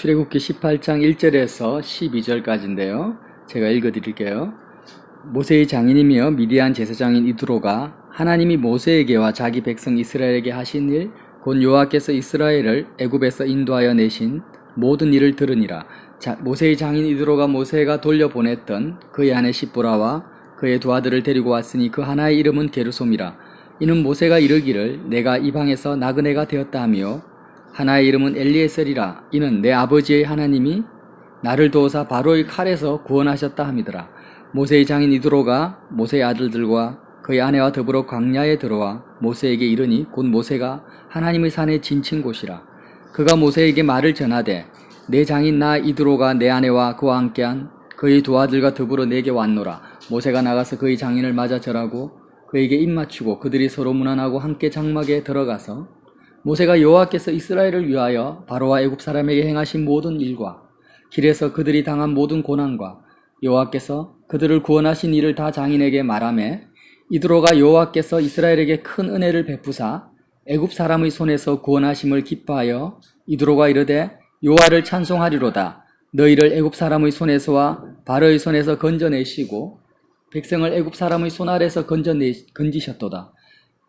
출애굽기 18장 1절에서 12절까지인데요. 제가 읽어드릴게요. 모세의 장인이며 미디안 제사장인 이드로가 하나님이 모세에게와 자기 백성 이스라엘에게 하신 일, 곧 여호와께서 이스라엘을 애굽에서 인도하여 내신 모든 일을 들으니라. 모세의 장인 이드로가 모세가 돌려보냈던 그의 아내 시보라와 그의 두 아들을 데리고 왔으니 그 하나의 이름은 게르솜이라. 이는 모세가 이르기를 내가 이방에서 나그네가 되었다 하며 하나의 이름은 엘리에셀이라. 이는 내 아버지의 하나님이 나를 도우사 바로의 칼에서 구원하셨다 함이더라. 모세의 장인 이드로가 모세의 아들들과 그의 아내와 더불어 광야에 들어와 모세에게 이르니 곧 모세가 하나님의 산에 진친 곳이라. 그가 모세에게 말을 전하되 내 장인 나 이드로가 내 아내와 그와 함께한 그의 두 아들과 더불어 내게 왔노라. 모세가 나가서 그의 장인을 맞아 절하고 그에게 입맞추고 그들이 서로 문안하고 함께 장막에 들어가서 모세가 여호와께서 이스라엘을 위하여 바로와 애굽 사람에게 행하신 모든 일과 길에서 그들이 당한 모든 고난과 여호와께서 그들을 구원하신 일을 다 장인에게 말하매 이드로가 여호와께서 이스라엘에게 큰 은혜를 베푸사 애굽 사람의 손에서 구원하심을 기뻐하여 이드로가 이르되 여호와를 찬송하리로다. 너희를 애굽 사람의 손에서와 바로의 손에서 건져내시고 백성을 애굽 사람의 손 아래서 건지셨도다.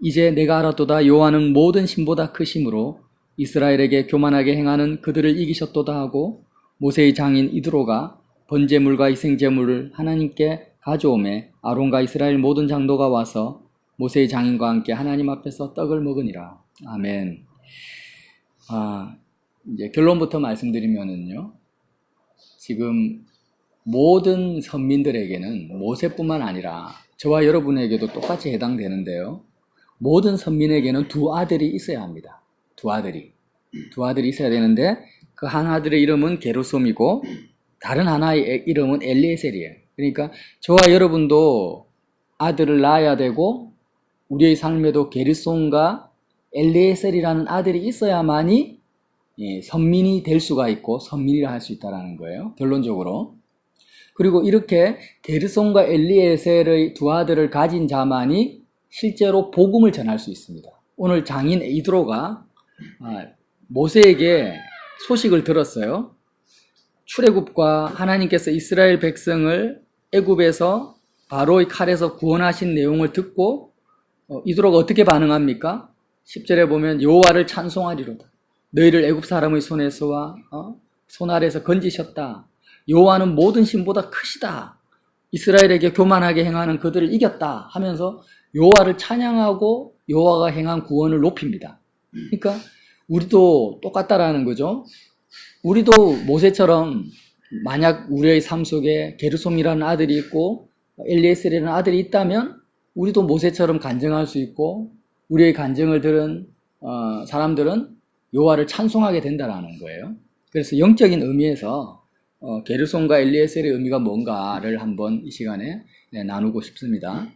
이제 내가 알았도다. 여호와는 모든 신보다 크심으로 이스라엘에게 교만하게 행하는 그들을 이기셨도다 하고 모세의 장인 이드로가 번제물과 희생제물을 하나님께 가져오매 아론과 이스라엘 모든 장로가 와서 모세의 장인과 함께 하나님 앞에서 떡을 먹으니라. 아멘. 이제 결론부터 말씀드리면은요. 지금 모든 선민들에게는 모세뿐만 아니라 저와 여러분에게도 똑같이 해당되는데요. 모든 선민에게는 두 아들이 있어야 합니다. 두 아들이 있어야 되는데 그 한 아들의 이름은 게르솜이고 다른 하나의 이름은 엘리에셀이에요. 그러니까 저와 여러분도 아들을 낳아야 되고 우리의 삶에도 게르솜과 엘리에셀이라는 아들이 있어야만이 선민이 될 수가 있고 선민이라 할 수 있다는 거예요. 결론적으로. 그리고 이렇게 게르솜과 엘리에셀의 두 아들을 가진 자만이 실제로 복음을 전할 수 있습니다. 오늘 장인 이드로가 모세에게 소식을 들었어요. 출애굽과 하나님께서 이스라엘 백성을 애굽에서 바로의 칼에서 구원하신 내용을 듣고 이드로가 어떻게 반응합니까? 10절에 보면 여호와를 찬송하리로다. 너희를 애굽 사람의 손에서와 손 아래에서 건지셨다. 여호와는 모든 신보다 크시다. 이스라엘에게 교만하게 행하는 그들을 이겼다 하면서 여호와를 찬양하고 여호와가 행한 구원을 높입니다. 그러니까 우리도 똑같다라는 거죠. 우리도 모세처럼 만약 우리의 삶 속에 게르솜이라는 아들이 있고 엘리에셀이라는 아들이 있다면 우리도 모세처럼 간증할 수 있고 우리의 간증을 들은 사람들은 여호와를 찬송하게 된다라는 거예요. 그래서 영적인 의미에서 게르솜과 엘리에셀의 의미가 뭔가를 한번 이 시간에 나누고 싶습니다.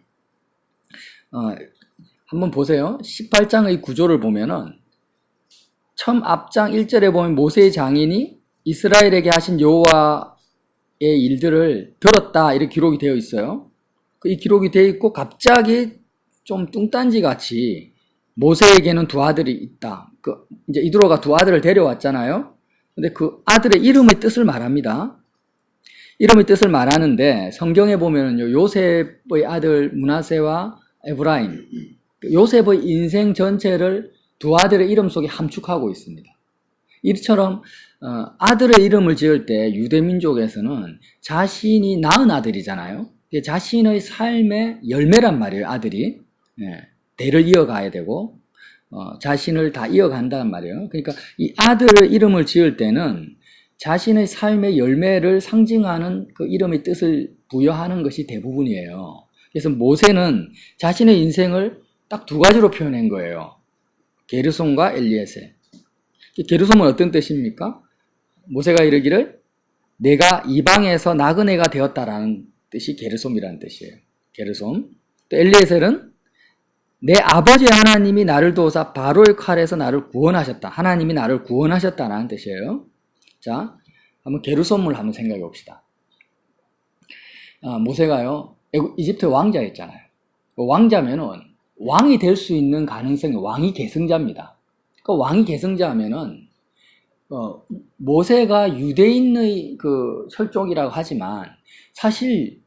한번 보세요. 18장의 구조를 보면은 처음 앞장 1절에 보면 모세의 장인이 이스라엘에게 하신 여호와의 일들을 들었다 이렇게 기록이 되어 있어요. 이 기록이 되어 있고 갑자기 좀 뚱딴지 같이 모세에게는 두 아들이 있다. 이제 이드로가 두 아들을 데려왔잖아요. 근데 그 아들의 이름의 뜻을 말합니다. 이름의 뜻을 말하는데 성경에 보면은요, 요셉의 아들 므낫세와 에브라임, 요셉의 인생 전체를 두 아들의 이름 속에 함축하고 있습니다. 이처럼 아들의 이름을 지을 때 유대민족에서는 자신이 낳은 아들이잖아요. 자신의 삶의 열매란 말이에요. 아들이 대를 이어가야 되고 자신을 다 이어간다는 말이에요. 그러니까 이 아들의 이름을 지을 때는 자신의 삶의 열매를 상징하는 그 이름의 뜻을 부여하는 것이 대부분이에요. 그래서 모세는 자신의 인생을 딱 두 가지로 표현한 거예요. 게르솜과 엘리에셀. 게르솜은 어떤 뜻입니까? 모세가 이르기를 내가 이방에서 나그네가 되었다라는 뜻이 게르솜이라는 뜻이에요. 게르솜. 또 엘리에셀은 내 아버지 하나님이 나를 도우사 바로의 칼에서 나를 구원하셨다. 하나님이 나를 구원하셨다라는 뜻이에요. 자, 한번 게르솜을 한번 생각해 봅시다. 모세가요, 이집트 왕자였잖아요. 왕자면은 왕이 될 수 있는 가능성이 왕이 계승자입니다. 그 왕이 계승자 하면은 모세가 유대인의 그 혈족이라고 하지만 사실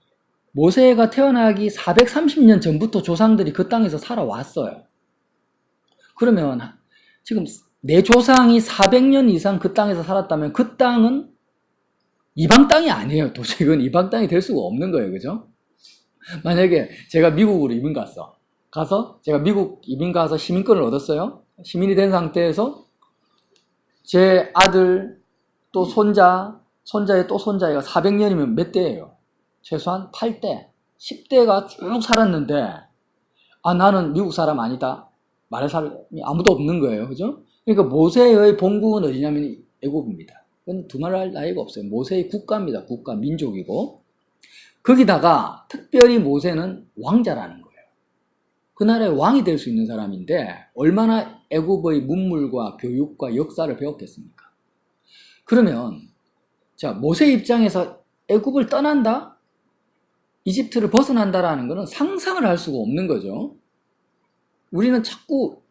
모세가 태어나기 430년 전부터 조상들이 그 땅에서 살아왔어요. 그러면 지금 내 조상이 400년 이상 그 땅에서 살았다면 그 땅은 이방 땅이 아니에요. 도저히 이건 이방 땅이 될 수가 없는 거예요. 그죠? 만약에 제가 미국으로 이민 가서 제가 미국 이민 가서 시민권을 얻었어요. 시민이 된 상태에서 제 아들 또 손자의 또 손자애가 400년이면 몇 대예요? 최소한 8대, 10대가 쭉 살았는데 나는 미국 사람 아니다. 말할 사람이 아무도 없는 거예요. 그죠? 그러니까 모세의 본국은 어디냐면 애굽입니다. 그건 두말할 나위가 없어요. 모세의 국가입니다. 국가, 민족이고. 거기다가 특별히 모세는 왕자라는 거예요. 그 나라의 왕이 될 수 있는 사람인데 얼마나 애굽의 문물과 교육과 역사를 배웠겠습니까? 그러면 자, 모세 입장에서 애굽을 떠난다? 이집트를 벗어난다라는 것은 상상을 할 수가 없는 거죠. 우리는 자꾸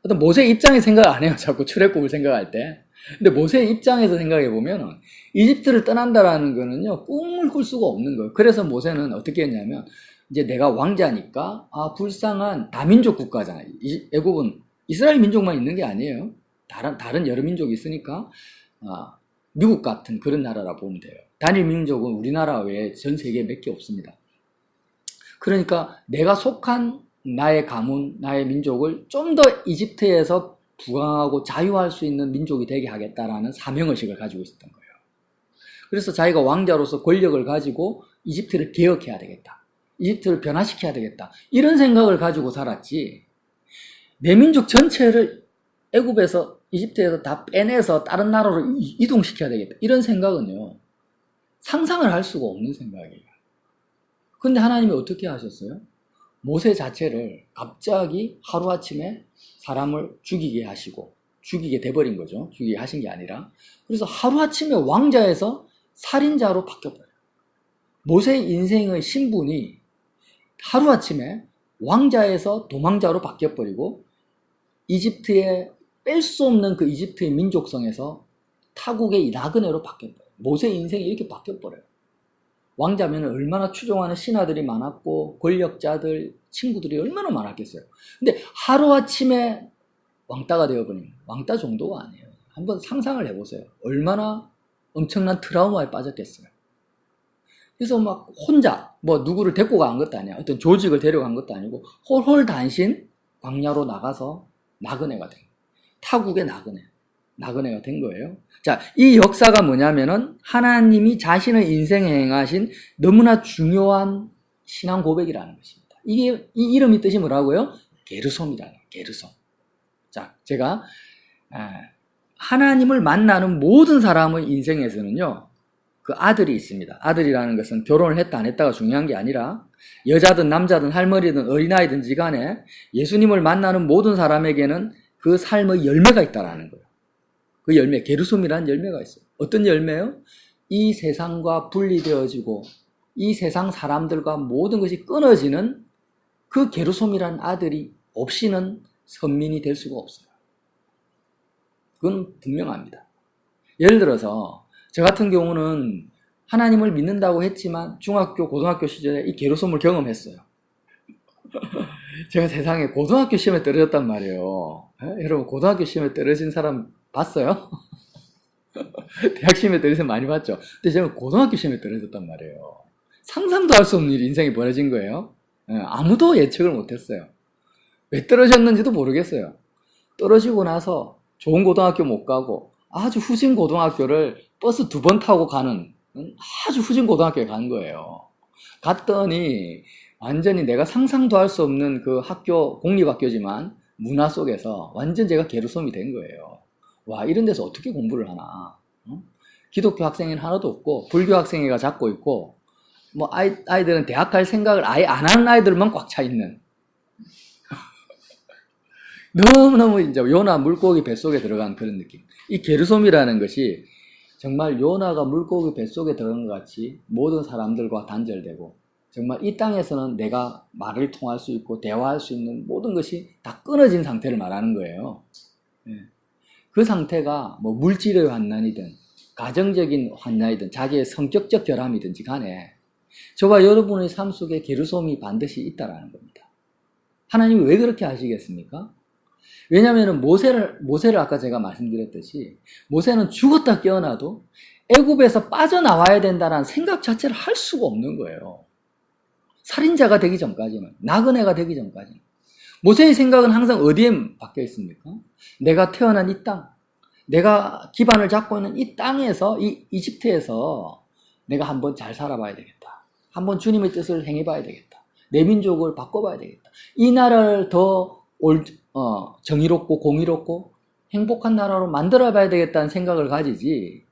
어떤 모세 입장에 생각을 안 해요. 자꾸 출애굽을 생각할 때. 근데 모세 입장에서 생각해 보면 이집트를 떠난다라는 거는요, 꿈을 꿀 수가 없는 거예요. 그래서 모세는 어떻게 했냐면 이제 내가 왕자니까 불쌍한 다민족 국가잖아. 애굽은 이스라엘 민족만 있는 게 아니에요. 다른 여러 민족이 있으니까 미국 같은 그런 나라라 보면 돼요. 단일 민족은 우리나라 외에 전 세계에 몇 개 없습니다. 그러니까 내가 속한 나의 가문, 나의 민족을 좀 더 이집트에서 부강하고 자유할 수 있는 민족이 되게 하겠다라는 사명의식을 가지고 있었던 거예요. 그래서 자기가 왕자로서 권력을 가지고 이집트를 개혁해야 되겠다. 이집트를 변화시켜야 되겠다. 이런 생각을 가지고 살았지. 내 민족 전체를 애굽에서 이집트에서 다 빼내서 다른 나라로 이동시켜야 되겠다. 이런 생각은요. 상상을 할 수가 없는 생각이에요. 근데 하나님이 어떻게 하셨어요? 모세 자체를 갑자기 하루아침에 사람을 죽이게 하시고 죽이게 돼버린 거죠. 죽이게 하신 게 아니라. 그래서 하루아침에 왕자에서 살인자로 바뀌어버려요. 모세의 인생의 신분이 하루아침에 왕자에서 도망자로 바뀌어버리고 이집트에 뺄 수 없는 그 이집트의 민족성에서 타국의 나그네로 바뀌어버려요. 모세의 인생이 이렇게 바뀌어버려요. 왕자면 얼마나 추종하는 신하들이 많았고 권력자들, 친구들이 얼마나 많았겠어요. 근데 하루아침에 왕따가 되어버리면 왕따 정도가 아니에요. 한번 상상을 해보세요. 얼마나 엄청난 트라우마에 빠졌겠어요. 그래서 막 혼자 누구를 데리고 간 것도 아니야. 어떤 조직을 데려간 것도 아니고 홀홀단신 광야로 나가서 나그네가 된 거예요. 타국의 나그네가 된 거예요. 자, 이 역사가 뭐냐면은 하나님이 자신의 인생에 행하신 너무나 중요한 신앙 고백이라는 것입니다. 이 이름이 뜻이 뭐라고요? 게르솜이라는 거예요. 게르솜. 자, 제가 하나님을 만나는 모든 사람의 인생에서는요, 그 아들이 있습니다. 아들이라는 것은 결혼을 했다 안 했다가 중요한 게 아니라 여자든 남자든 할머니든 어린아이든지 간에 예수님을 만나는 모든 사람에게는 그 삶의 열매가 있다라는 거예요. 그 열매, 게르솜이라는 열매가 있어요. 어떤 열매요? 이 세상과 분리되어지고 이 세상 사람들과 모든 것이 끊어지는 그 게르솜이라는 아들이 없이는 선민이 될 수가 없어요. 그건 분명합니다. 예를 들어서 저 같은 경우는 하나님을 믿는다고 했지만 중학교, 고등학교 시절에 이 게르솜을 경험했어요. 제가 세상에 고등학교 시험에 떨어졌단 말이에요. 여러분 고등학교 시험에 떨어진 사람 봤어요? 대학 시험에 떨어진 많이 봤죠. 근데 제가 고등학교 시험에 떨어졌단 말이에요. 상상도 할 수 없는 일이 인생이 벌어진 거예요. 아무도 예측을 못했어요. 왜 떨어졌는지도 모르겠어요. 떨어지고 나서 좋은 고등학교 못 가고 아주 후진 고등학교를 버스 2번 타고 가는 아주 후진 고등학교에 간 거예요. 갔더니 완전히 내가 상상도 할 수 없는 그 학교, 공립학교지만 문화 속에서 완전 제가 게르솜이 된 거예요. 와, 이런 데서 어떻게 공부를 하나. 기독교 학생은 하나도 없고 불교 학생회가 잡고 있고 아이들은 대학 갈 생각을 아예 안 하는 아이들만 꽉 차 있는. 너무너무 이제 요나 물고기 뱃속에 들어간 그런 느낌. 이 게르솜이라는 것이 정말 요나가 물고기 뱃속에 들어간 것 같이 모든 사람들과 단절되고 정말 이 땅에서는 내가 말을 통할 수 있고 대화할 수 있는 모든 것이 다 끊어진 상태를 말하는 거예요. 그 상태가 뭐 물질의 환난이든 가정적인 환난이든 자기의 성격적 결함이든지 간에 저와 여러분의 삶 속에 게르솜이 반드시 있다라는 겁니다. 하나님이 왜 그렇게 하시겠습니까? 왜냐하면 모세를 아까 제가 말씀드렸듯이 모세는 죽었다 깨어나도 애굽에서 빠져나와야 된다는 생각 자체를 할 수가 없는 거예요. 살인자가 되기 전까지는, 나그네가 되기 전까지는. 모세의 생각은 항상 어디에 박혀 있습니까? 내가 태어난 이 땅, 내가 기반을 잡고 있는 이 땅에서, 이 이집트에서 내가 한번 잘 살아봐야 되겠다. 한번 주님의 뜻을 행해봐야 되겠다. 내 민족을 바꿔봐야 되겠다. 이 나라를 더 정의롭고 공의롭고 행복한 나라로 만들어봐야 되겠다는 생각을 가지지,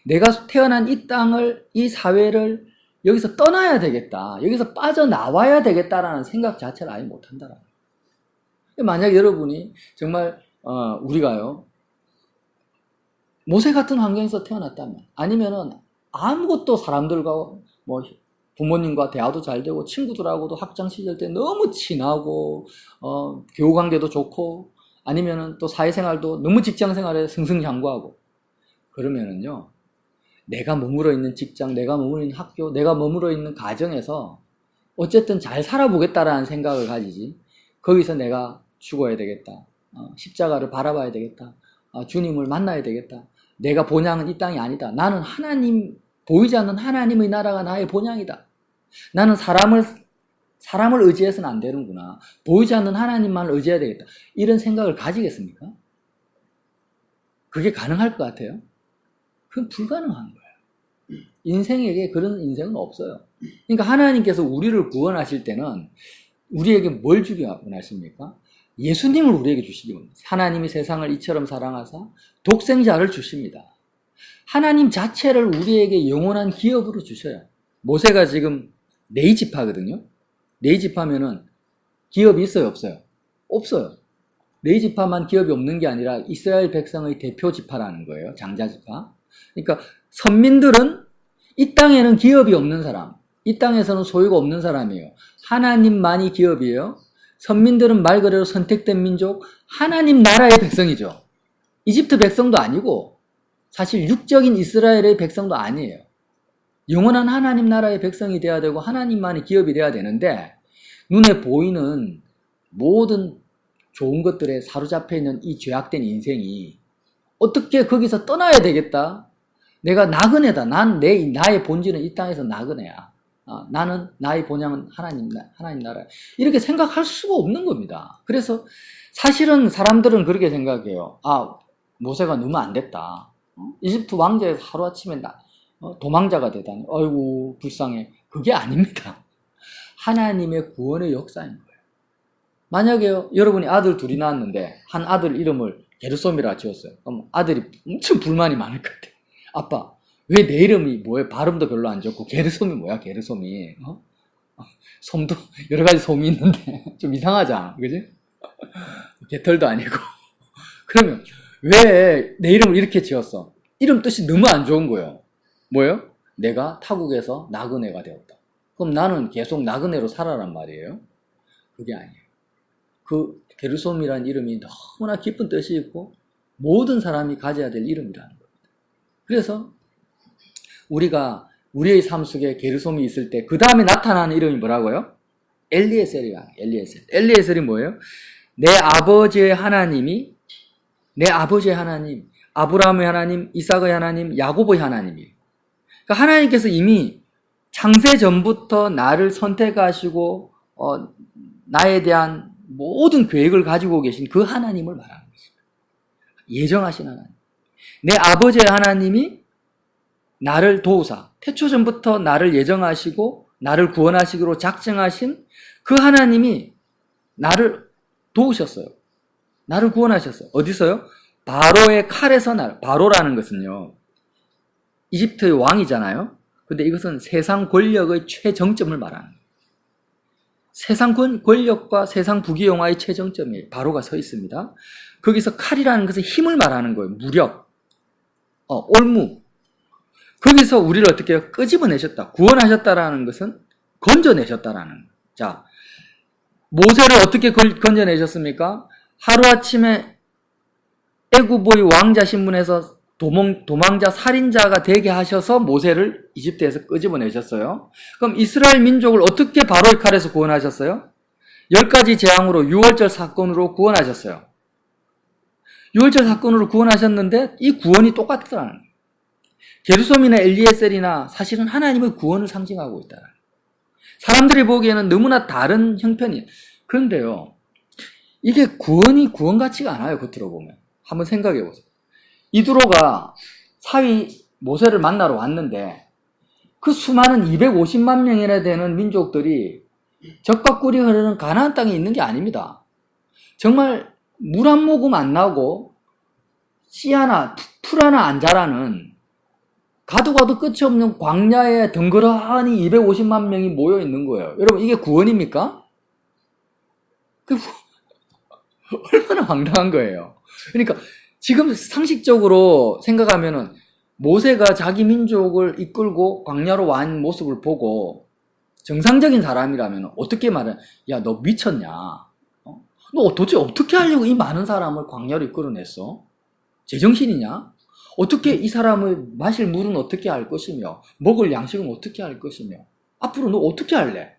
내가 태어난 이 땅을, 이 사회를 여기서 떠나야 되겠다, 여기서 빠져나와야 되겠다라는 생각 자체를 아예 못한다라는 거예요. 만약 여러분이 정말 우리가요 모세 같은 환경에서 태어났다면, 아니면은 아무것도 사람들과 뭐 부모님과 대화도 잘 되고 친구들하고도 학창 시절 때 너무 친하고 교우 관계도 좋고, 아니면은 또 사회생활도 너무 직장 생활에 승승장구하고, 그러면은요 내가 머물러 있는 직장, 내가 머물러 있는 학교, 내가 머물러 있는 가정에서 어쨌든 잘 살아보겠다라는 생각을 가지지, 거기서 내가 죽어야 되겠다, 십자가를 바라봐야 되겠다, 주님을 만나야 되겠다, 내가 본향은 이 땅이 아니다, 나는 하나님, 보이지 않는 하나님의 나라가 나의 본향이다, 나는 사람을 의지해서는 안 되는구나, 보이지 않는 하나님만을 의지해야 되겠다, 이런 생각을 가지겠습니까? 그게 가능할 것 같아요? 그건 불가능한 거예요. 인생에게 그런 인생은 없어요. 그러니까 하나님께서 우리를 구원하실 때는 우리에게 뭘 주기 원하십니까? 예수님을 우리에게 주시기 원합니다. 하나님이 세상을 이처럼 사랑하사 독생자를 주십니다. 하나님 자체를 우리에게 영원한 기업으로 주셔요. 모세가 지금 네 지파거든요. 네 지파면은 기업이 있어요, 없어요? 없어요. 네 지파만 기업이 없는 게 아니라 이스라엘 백성의 대표 지파라는 거예요. 장자 지파. 그러니까 선민들은 이 땅에는 기업이 없는 사람, 이 땅에서는 소유가 없는 사람이에요. 하나님만이 기업이에요. 선민들은 말 그대로 선택된 민족, 하나님 나라의 백성이죠. 이집트 백성도 아니고 사실 육적인 이스라엘의 백성도 아니에요. 영원한 하나님 나라의 백성이 돼야 되고 하나님만이 기업이 돼야 되는데, 눈에 보이는 모든 좋은 것들에 사로잡혀 있는 이 죄악된 인생이 어떻게 거기서 떠나야 되겠다, 내가 나그네다, 나의 본질은 이 땅에서 나그네야, 나는 나의 본향은 하나님 나라, 이렇게 생각할 수가 없는 겁니다. 그래서 사실은 사람들은 그렇게 생각해요. 모세가 너무 안 됐다, 이집트 왕자에서 하루아침에 도망자가 되다니, 아이고 불쌍해. 그게 아닙니다. 하나님의 구원의 역사인 거예요. 만약에 여러분이 아들 둘이 낳았는데 한 아들 이름을 게르솜이라 지었어요. 그럼 아들이 엄청 불만이 많을 것 같아요. 아빠, 왜 내 이름이 뭐예요? 발음도 별로 안 좋고 게르솜이 뭐야, 게르솜이. 솜도 여러 가지 솜이 있는데 좀 이상하잖아, 그지? 개털도 아니고. 그러면 왜 내 이름을 이렇게 지었어? 이름 뜻이 너무 안 좋은 거예요. 뭐예요? 내가 타국에서 나그네가 되었다. 그럼 나는 계속 나그네로 살아란 말이에요? 그게 아니에요. 그 게르솜이라는 이름이 너무나 깊은 뜻이 있고 모든 사람이 가져야 될 이름이라는 겁니다. 그래서 우리가 우리의 삶 속에 게르솜이 있을 때 그 다음에 나타나는 이름이 뭐라고요? 엘리에셀이야. 엘리에셀이 뭐예요? 내 아버지의 하나님, 아브라함의 하나님, 이삭의 하나님, 야곱의 하나님이에요. 그러니까 하나님께서 이미 창세 전부터 나를 선택하시고 나에 대한 모든 계획을 가지고 계신 그 하나님을 말하는 것입니다. 예정하신 하나님. 내 아버지의 하나님이 나를 도우사, 태초 전부터 나를 예정하시고 나를 구원하시기로 작정하신 그 하나님이 나를 도우셨어요. 나를 구원하셨어요. 어디서요? 바로의 칼에서 바로라는 것은요, 이집트의 왕이잖아요. 근데 이것은 세상 권력의 최정점을 말하는 거예요. 세상 권력과 세상 부귀영화의 최정점이에요. 바로가 서 있습니다. 거기서 칼이라는 것은 힘을 말하는 거예요. 무력, 올무. 거기서 우리를 어떻게 끄집어내셨다, 구원하셨다라는 것은 건져내셨다라는 거예요. 자, 모세를 어떻게 건져내셨습니까? 하루아침에 애굽의 왕자 신분에서 도망자 살인자가 되게 하셔서 모세를 이집트에서 끄집어내셨어요. 그럼 이스라엘 민족을 어떻게 바로의 칼에서 구원하셨어요? 10가지 재앙으로 유월절 사건으로 구원하셨어요. 유월절 사건으로 구원하셨는데 이 구원이 똑같더라는 거예요. 게르솜이나 엘리에셀이나 사실은 하나님의 구원을 상징하고 있다. 사람들이 보기에는 너무나 다른 형편이에요. 그런데요, 이게 구원이 구원 같지가 않아요. 겉으로 보면. 한번 생각해 보세요. 이드로가 사위 모세를 만나러 왔는데 그 수많은 250만 명이나 되는 민족들이 적과 꿀이 흐르는 가나안 땅에 있는 게 아닙니다. 정말 물 한 모금 안 나고 씨 하나, 풀 하나 안 자라는 가도 가도 끝이 없는 광야에 덩그러니 250만 명이 모여 있는 거예요. 여러분, 이게 구원입니까? 얼마나 황당한 거예요. 그러니까 지금 상식적으로 생각하면은 모세가 자기 민족을 이끌고 광야로 완 모습을 보고 정상적인 사람이라면 어떻게 말해? 야, 너 미쳤냐? 너 도대체 어떻게 하려고 이 많은 사람을 광야로 이끌어냈어? 제정신이냐? 어떻게 이 사람을 마실 물은 어떻게 할 것이며 먹을 양식은 어떻게 할 것이며 앞으로 너 어떻게 할래?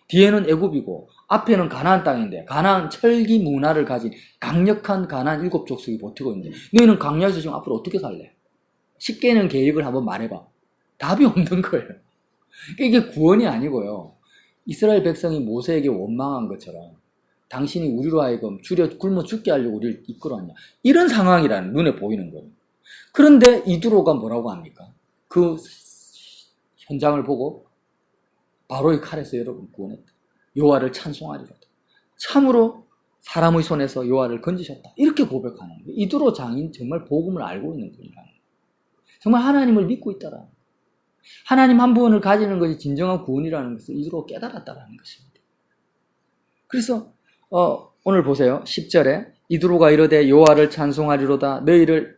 뒤에는 애굽이고 앞에는 가나안 땅인데 가나안 철기 문화를 가진 강력한 가나안 7족속이 버티고 있는데 너희는 광야에서 지금 앞으로 어떻게 살래? 쉽게는 계획을 한번 말해봐. 답이 없는 거예요. 이게 구원이 아니고요. 이스라엘 백성이 모세에게 원망한 것처럼 당신이 우리로 하여금 굶어 죽게 하려고 우리를 이끌어왔냐. 이런 상황이라는 눈에 보이는 거예요. 그런데 이두로가 뭐라고 합니까? 그 현장을 보고 바로의 칼에서 여러분 구원했다. 여호와를 찬송하리로다. 참으로 사람의 손에서 여호와를 건지셨다. 이렇게 고백하는 거예요. 이두로 장인 정말 복음을 알고 있는 분이라는 거예요. 정말 하나님을 믿고 있다라. 하나님 한 분을 가지는 것이 진정한 구원이라는 것을 이두로 깨달았다라는 것입니다. 그래서 오늘 보세요. 10절에 이두로가 이르되 여호와를 찬송하리로다. 너희를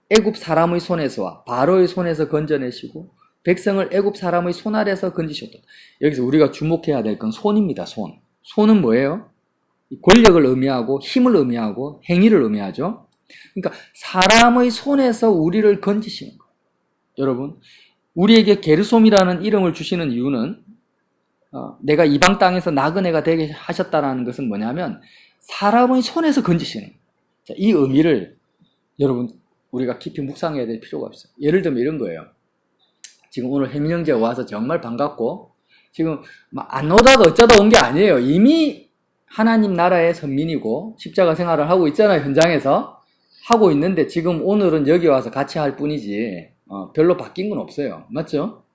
애굽 사람의 손에서와 바로의 손에서 건져내시고 백성을 애굽 사람의 손 아래서 건지셨다. 여기서 우리가 주목해야 될 건 손입니다. 손. 손은 뭐예요? 권력을 의미하고 힘을 의미하고 행위를 의미하죠. 그러니까 사람의 손에서 우리를 건지시는 거예요. 여러분, 우리에게 게르솜이라는 이름을 주시는 이유는 내가 이방 땅에서 나그네가 되게 하셨다는 것은 뭐냐면 사람의 손에서 건지시는 거예요. 자, 이 의미를 여러분 우리가 깊이 묵상해야 될 필요가 없어요. 예를 들면 이런 거예요. 지금 오늘 혜민 형제가 와서 정말 반갑고 지금 안 오다가 어쩌다 온 게 아니에요. 이미 하나님 나라의 선민이고 십자가 생활을 하고 있잖아요. 현장에서 하고 있는데 지금 오늘은 여기 와서 같이 할 뿐이지 별로 바뀐 건 없어요. 맞죠?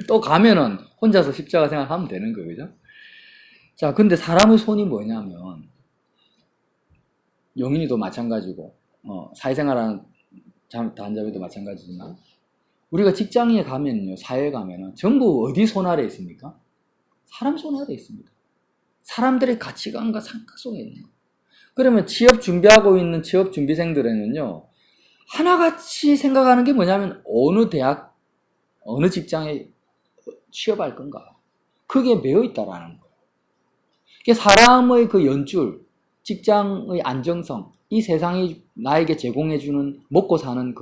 또 가면은 혼자서 십자가 생활하면 되는 거예요. 그죠? 자, 근데 사람의 손이 뭐냐면 영인이도 마찬가지고 사회생활하는 단자들도 마찬가지지만 우리가 직장에 가면요, 사회에 가면은 전부 어디 손 아래 있습니까? 사람 손 아래 있습니다. 사람들의 가치관과 생각 속에 있는 거예요. 그러면 취업 준비하고 있는 취업 준비생들에는요, 하나같이 생각하는 게 뭐냐면 어느 대학, 어느 직장에 취업할 건가? 그게 매여 있다라는 거예요. 그게 사람의 그 연줄, 직장의 안정성, 이 세상이 나에게 제공해주는 먹고 사는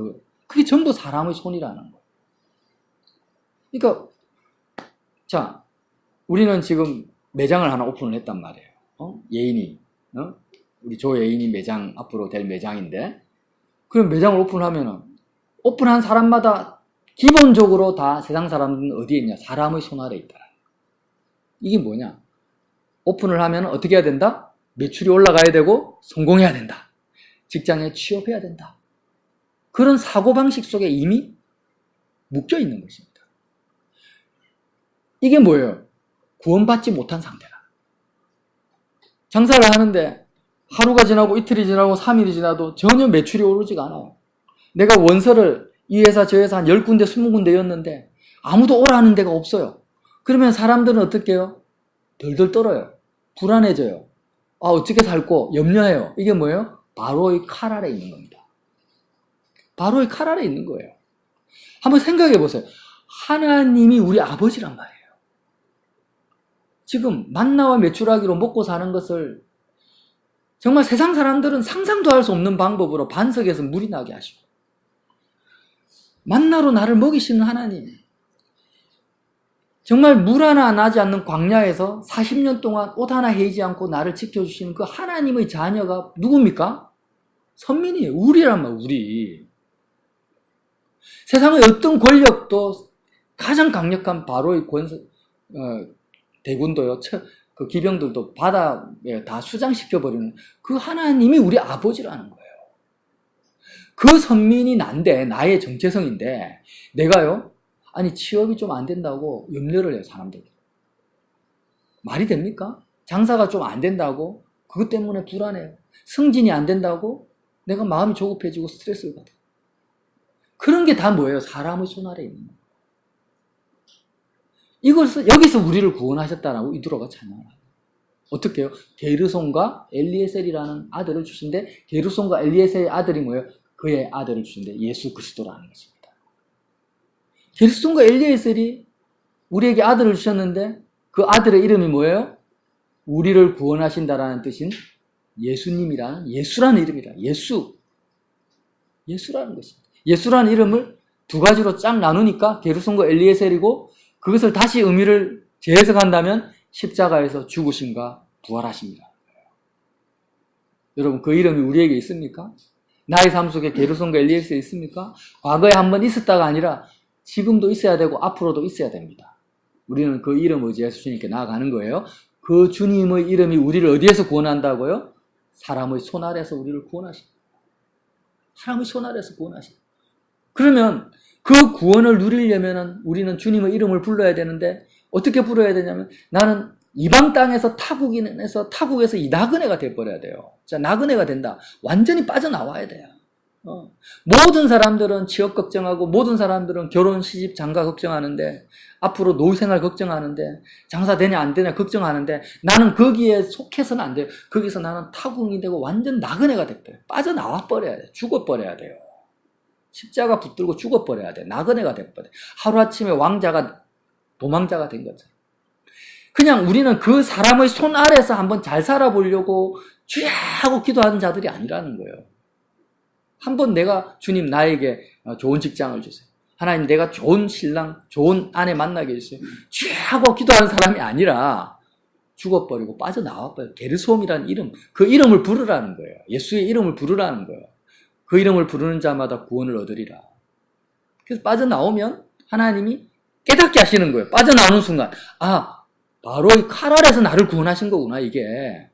그게 전부 사람의 손이라는 거예요. 그러니까 자, 우리는 지금 매장을 하나 오픈을 했단 말이에요. 예인이, 우리 조예인이 매장 앞으로 될 매장인데, 그럼 매장을 오픈하면은 오픈한 사람마다 기본적으로 다 세상 사람들은 어디에 있냐? 사람의 손 아래 있다. 이게 뭐냐? 오픈을 하면 어떻게 해야 된다? 매출이 올라가야 되고 성공해야 된다. 직장에 취업해야 된다. 그런 사고방식 속에 이미 묶여 있는 것입니다. 이게 뭐예요? 구원받지 못한 상태다. 장사를 하는데 하루가 지나고 이틀이 지나고 3일이 지나도 전혀 매출이 오르지가 않아요. 내가 원서를 이 회사 저 회사 한 10군데 20군데였는데 아무도 오라는 데가 없어요. 그러면 사람들은 어떻게 해요? 덜덜 떨어요. 불안해져요. 어떻게 살고 염려해요. 이게 뭐예요? 바로의 칼 아래 있는 겁니다. 바로의 칼 아래 있는 거예요. 한번 생각해 보세요. 하나님이 우리 아버지란 말이에요. 지금 만나와 메추라기로 먹고 사는 것을 정말 세상 사람들은 상상도 할 수 없는 방법으로 반석에서 물이 나게 하시고, 만나로 나를 먹이시는 하나님, 정말 물 하나 나지 않는 광야에서 40년 동안 옷 하나 헤이지 않고 나를 지켜주시는 그 하나님의 자녀가 누굽니까? 선민이에요. 우리란 말, 우리. 세상의 어떤 권력도 가장 강력한 바로의 대군도요, 그 기병들도 바다에 다 수장시켜버리는 그 하나님이 우리 아버지라는 거예요. 그 선민이 난데, 나의 정체성인데, 내가요, 아니, 취업이 좀 안 된다고 염려를 해요, 사람들. 말이 됩니까? 장사가 좀 안 된다고 그것 때문에 불안해요. 승진이 안 된다고 내가 마음이 조급해지고 스트레스를 받아요. 그런 게 다 뭐예요? 사람의 손 아래에 있는 거예요. 이것을, 여기서 우리를 구원하셨다라고 이두로가 찬양을 합니다. 어떻게 해요? 게르손과 엘리에셀이라는 아들을 주신데, 게르손과 엘리에셀의 아들이 뭐예요? 그의 아들을 주신데 예수 그리스도라는 것입니다. 게르손과 엘리에셀이 우리에게 아들을 주셨는데 그 아들의 이름이 뭐예요? 우리를 구원하신다라는 뜻인 예수님이라는, 예수라는 이름이라. 예수라는 것입니다. 예수라는 이름을 두 가지로 쫙 나누니까 게르손과 엘리에셀이고, 그것을 다시 의미를 재해석한다면 십자가에서 죽으심과 부활하십니다. 여러분, 그 이름이 우리에게 있습니까? 나의 삶 속에 게르손과 엘리에셀이 있습니까? 과거에 한번 있었다가 아니라 지금도 있어야 되고 앞으로도 있어야 됩니다. 우리는 그 이름을 의지해서 주님께 나아가는 거예요. 그 주님의 이름이 우리를 어디에서 구원한다고요? 사람의 손 아래에서 우리를 구원하십니다. 사람의 손 아래에서 구원하십니다. 그러면 그 구원을 누리려면 우리는 주님의 이름을 불러야 되는데, 어떻게 불러야 되냐면, 나는 이방 땅에서 타국에서 이 나그네가 돼버려야 돼요. 자, 나그네가 된다. 완전히 빠져나와야 돼요. 모든 사람들은 취업 걱정하고, 모든 사람들은 결혼, 시집, 장가 걱정하는데, 앞으로 노후생활 걱정하는데, 장사 되냐 안 되냐 걱정하는데, 나는 거기에 속해서는 안 돼요. 거기서 나는 타국이 되고 완전 나그네가 돼버려요. 빠져나와 버려야 돼요. 죽어버려야 돼요. 십자가 붙들고 죽어버려야 돼. 나그네가 돼버려요. 하루아침에 왕자가 도망자가 된 거죠. 그냥 우리는 그 사람의 손 아래에서 한번 잘 살아보려고 주야 하고 기도하는 자들이 아니라는 거예요. 한번 내가, 주님 나에게 좋은 직장을 주세요. 하나님 내가 좋은 신랑, 좋은 아내 만나게 해주세요. 주야 하고 기도하는 사람이 아니라 죽어버리고 빠져나와버려요. 게르솜이라는 이름, 그 이름을 부르라는 거예요. 예수의 이름을 부르라는 거예요. 그 이름을 부르는 자마다 구원을 얻으리라. 그래서 빠져나오면 하나님이 깨닫게 하시는 거예요. 빠져나오는 순간, 아, 바로 이 칼 아래에서 나를 구원하신 거구나, 이게.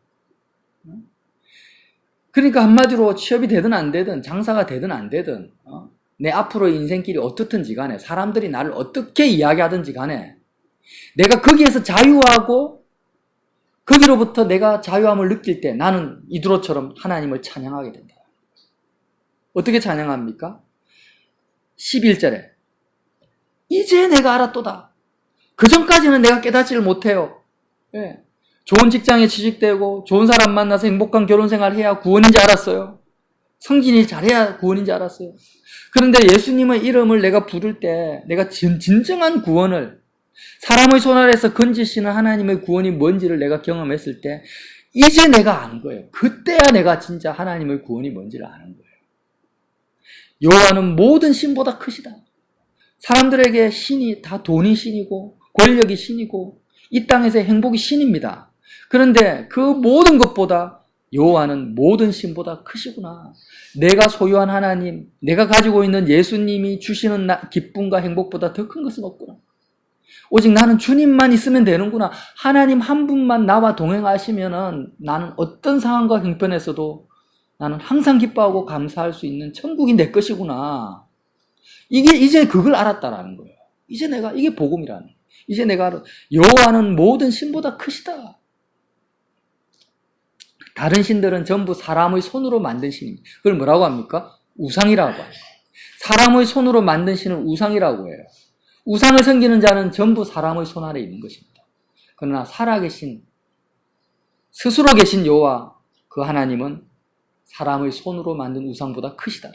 그러니까 한마디로 취업이 되든 안 되든, 장사가 되든 안 되든, 내 앞으로의 인생길이 어떻든지 간에, 사람들이 나를 어떻게 이야기하든지 간에, 내가 거기에서 자유하고 거기로부터 내가 자유함을 느낄 때 나는 이두로처럼 하나님을 찬양하게 된다. 어떻게 찬양합니까? 11절에 이제 내가 알았도다. 그전까지는 내가 깨닫지를 못해요. 예. 좋은 직장에 취직되고 좋은 사람 만나서 행복한 결혼생활 해야 구원인지 알았어요. 성진이 잘해야 구원인지 알았어요. 그런데 예수님의 이름을 내가 부를 때 내가 진정한 구원을, 사람의 손 아래에서 건지시는 하나님의 구원이 뭔지를 내가 경험했을 때 이제 내가 아는 거예요. 그때야 내가 진짜 하나님의 구원이 뭔지를 아는 거예요. 여호와는 모든 신보다 크시다. 사람들에게 신이 다 돈이 신이고 권력이 신이고 이 땅에서의 행복이 신입니다. 그런데 그 모든 것보다 여호와는 모든 신보다 크시구나. 내가 소유한 하나님, 내가 가지고 있는 예수님이 주시는 기쁨과 행복보다 더 큰 것은 없구나. 오직 나는 주님만 있으면 되는구나. 하나님 한 분만 나와 동행하시면은 나는 어떤 상황과 형편에서도 나는 항상 기뻐하고 감사할 수 있는 천국이 내 것이구나. 이게 이제 그걸 알았다라는 거예요. 이제 내가, 이게 복음이라는 거예요. 이제 내가 알아. 여호와는 모든 신보다 크시다. 다른 신들은 전부 사람의 손으로 만든 신입니다. 그걸 뭐라고 합니까? 우상이라고 합니다. 사람의 손으로 만든 신은 우상이라고 해요. 우상을 섬기는 자는 전부 사람의 손 아래에 있는 것입니다. 그러나 살아계신, 스스로 계신 여호와 그 하나님은 사람의 손으로 만든 우상보다 크시다.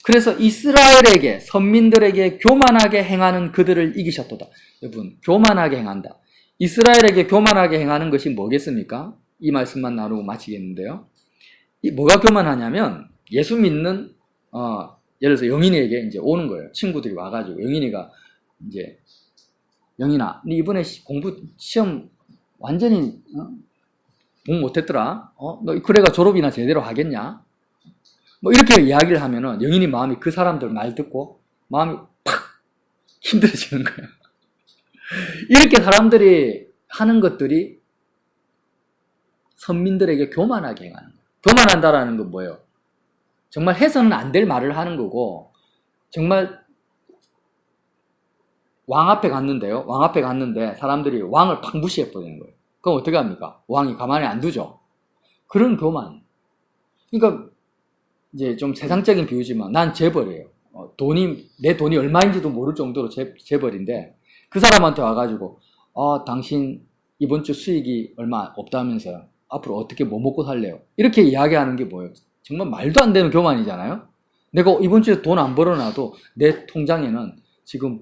그래서 이스라엘에게, 선민들에게 교만하게 행하는 그들을 이기셨도다. 여러분, 교만하게 행한다. 이스라엘에게 교만하게 행하는 것이 뭐겠습니까? 이 말씀만 나누고 마치겠는데요. 이 뭐가 교만하냐면 예수 믿는 예를 들어서 영인이에게 이제 오는 거예요. 친구들이 와가지고 영인이가 이제 영인아, 네 이번에 공부 시험 완전히 공 못했더라. 너 그래가 졸업이나 제대로 하겠냐? 뭐 이렇게 이야기를 하면은 영인이 마음이 그 사람들 말 듣고 마음이 팍 힘들어지는 거예요. 이렇게 사람들이 하는 것들이 선민들에게 교만하게 행하는 거예요. 교만한다라는 건 뭐예요? 정말 해서는 안 될 말을 하는 거고, 정말 왕 앞에 갔는데요. 왕 앞에 갔는데 사람들이 왕을 팍 무시해버리는 거예요. 그럼 어떻게 합니까? 왕이 가만히 안 두죠. 그런 교만. 그러니까 이제 좀 세상적인 비유지만 난 재벌이에요. 내 돈이 얼마인지도 모를 정도로 재벌인데 그 사람한테 와가지고 당신 이번 주 수익이 얼마 없다면서요. 앞으로 어떻게 뭐 먹고 살래요? 이렇게 이야기하는 게 뭐예요? 정말 말도 안 되는 교만이잖아요. 내가 이번 주에 돈 안 벌어놔도 내 통장에는 지금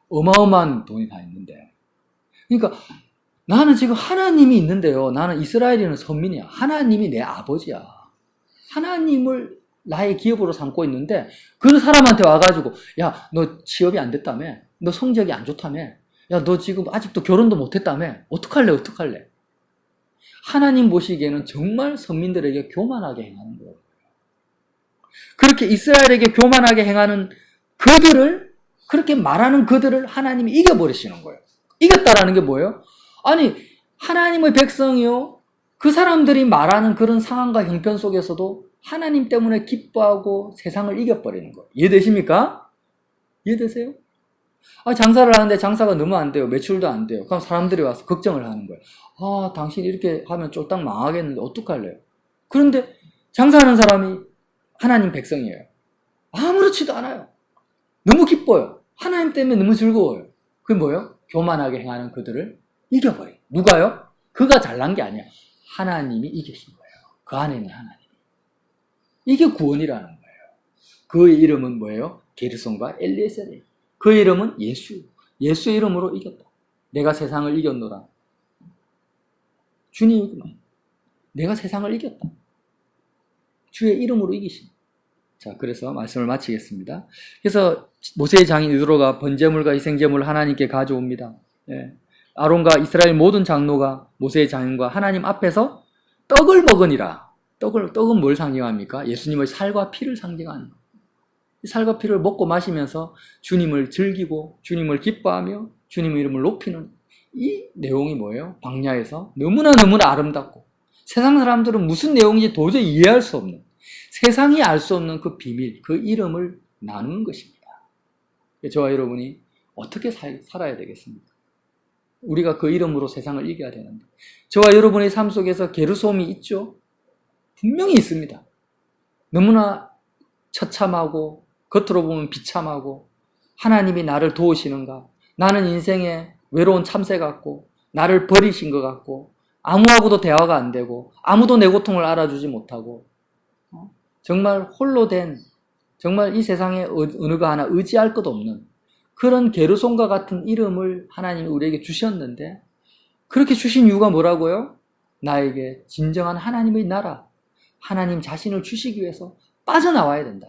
어마어마한 돈이 다 있는데. 그러니까 나는 지금 하나님이 있는데요. 나는 이스라엘이는 선민이야. 하나님이 내 아버지야. 하나님을 나의 기업으로 삼고 있는데 그 사람한테 와가지고 야, 너 취업이 안 됐다며? 너 성적이 안 좋다며? 야, 너 지금 아직도 결혼도 못했다며? 어떡할래? 하나님 보시기에는 정말 선민들에게 교만하게 행하는 거예요. 그렇게 이스라엘에게 교만하게 행하는 그들을, 그렇게 말하는 그들을 하나님이 이겨버리시는 거예요. 이겼다라는 게 뭐예요? 아니, 하나님의 백성이요, 그 사람들이 말하는 그런 상황과 형편 속에서도 하나님 때문에 기뻐하고 세상을 이겨버리는 거예요. 이해되십니까? 이해되세요? 장사를 하는데 장사가 너무 안 돼요. 매출도 안 돼요. 그럼 사람들이 와서 걱정을 하는 거예요. 당신 이렇게 하면 쫄딱 망하겠는데 어떡할래요? 그런데 장사하는 사람이 하나님 백성이에요. 아무렇지도 않아요. 너무 기뻐요. 하나님 때문에 너무 즐거워요. 그게 뭐예요? 교만하게 행하는 그들을 이겨버려요. 누가요? 그가 잘난 게 아니야. 하나님이 이기신 거예요. 그 안에 있는 하나님. 이게 구원이라는 거예요. 그의 이름은 뭐예요? 게르손과 엘리에셀이에요. 그의 이름은 예수. 예수의 이름으로 이겼다. 내가 세상을 이겼노라. 주님이구만. 내가 세상을 이겼다. 주의 이름으로 이기신. 자, 그래서 말씀을 마치겠습니다. 그래서 모세의 장인 이드로가 번제물과 희생제물을 하나님께 가져옵니다. 예. 아론과 이스라엘 모든 장로가 모세의 장인과 하나님 앞에서 떡을 먹으니라. 떡은 뭘 상징합니까? 예수님의 살과 피를 상징하는 것. 살과 피를 먹고 마시면서 주님을 즐기고 주님을 기뻐하며 주님의 이름을 높이는 이 내용이 뭐예요? 광야에서 너무나 아름답고 세상 사람들은 무슨 내용인지 도저히 이해할 수 없는, 세상이 알 수 없는 그 비밀, 그 이름을 나누는 것입니다. 저와 여러분이 어떻게 살아야 되겠습니까? 우리가 그 이름으로 세상을 이겨야 되는데, 저와 여러분의 삶 속에서 게르솜이 있죠? 분명히 있습니다. 너무나 처참하고 겉으로 보면 비참하고 하나님이 나를 도우시는가? 나는 인생에 외로운 참새 같고 나를 버리신 것 같고 아무하고도 대화가 안 되고 아무도 내 고통을 알아주지 못하고 정말 홀로 된, 정말 이 세상에 어느가 하나 의지할 것 없는 그런 게르솜과 같은 이름을 하나님이 우리에게 주셨는데, 그렇게 주신 이유가 뭐라고요? 나에게 진정한 하나님의 나라, 하나님 자신을 주시기 위해서 빠져나와야 된다.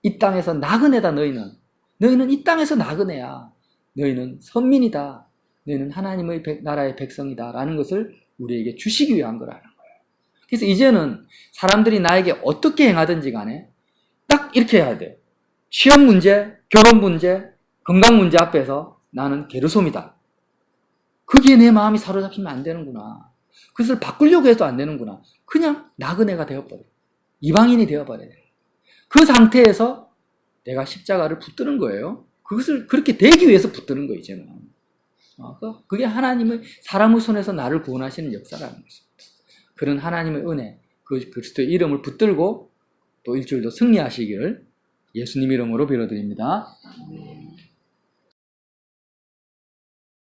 이 땅에서 나그네다. 너희는 이 땅에서 나그네야. 너희는 선민이다. 너희는 하나님의 나라의 백성이다. 라는 것을 우리에게 주시기 위한 거라는 거예요. 그래서 이제는 사람들이 나에게 어떻게 행하든지 간에 딱 이렇게 해야 돼요. 취업 문제, 결혼 문제, 건강 문제 앞에서 나는 게르솜이다. 거기에 내 마음이 사로잡히면 안 되는구나. 그것을 바꾸려고 해도 안 되는구나. 그냥 나그네가 되어버려. 이방인이 되어버려야 돼. 그 상태에서 내가 십자가를 붙드는 거예요. 그것을 그렇게 되기 위해서 붙드는 거예요, 이제는. 그게 하나님의, 사람의 손에서 나를 구원하시는 역사라는 것입니다. 그런 하나님의 은혜, 그 그리스도의 이름을 붙들고 또 일주일도 승리하시기를 예수님 이름으로 빌어드립니다.